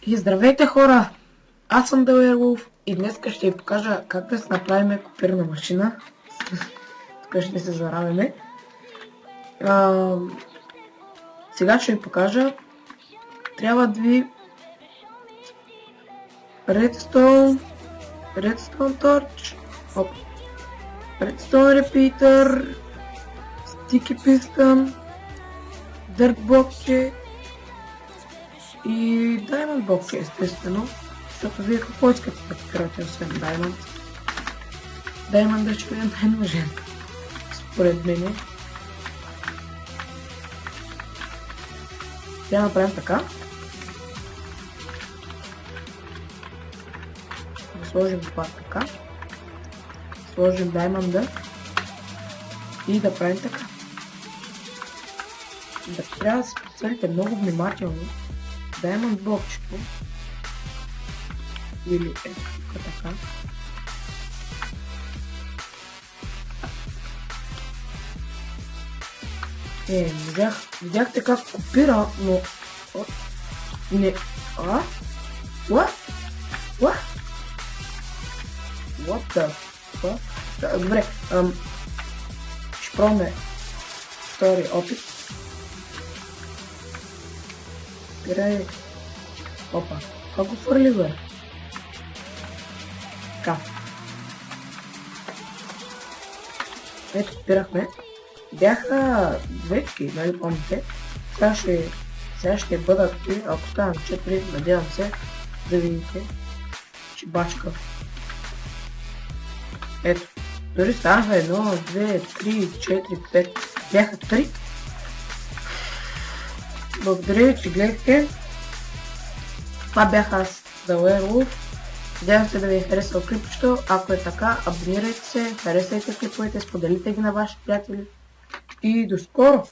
И здравейте хора! Аз съм The Werewolf и днес ще ви покажа как да се направим копирна машина. Тук ще се заравяме. Сега ще ви покажа. Трябва да ви Redstone Torch, Redstone Repeater, Sticky Piston, Dirt блокче и Diamond блокче, естествено. Защото вие какво искате да копирате освен Diamond? Diamond ще ви е най-нужен, според мене. Сега направим така. Да сложим това така. Сложим Diamond и да правим така. Да трябва да се прицелите много внимателно Diamond блокчето или така. Видяхте как копира, но... Не... What? What the fuck? Добре, ще пробваме втори опит. Спирай. Опа, как го фърли, бе? Така. Ето, спирахме. Бяха двечки, нали помните? Сега ще бъдат и ако ставам 4, надявам се да видите, че бачка. Ето, дори станаха 1, 2, 3, 4, 5, бяха 3. Благодаря ви, че гледахте. Това бях аз, The Werewolf. Надявам се да ви е харесал клипчето. Ако е така, абонирайте се, харесайте клиповете, споделите ги на ваши приятели. И до скоро!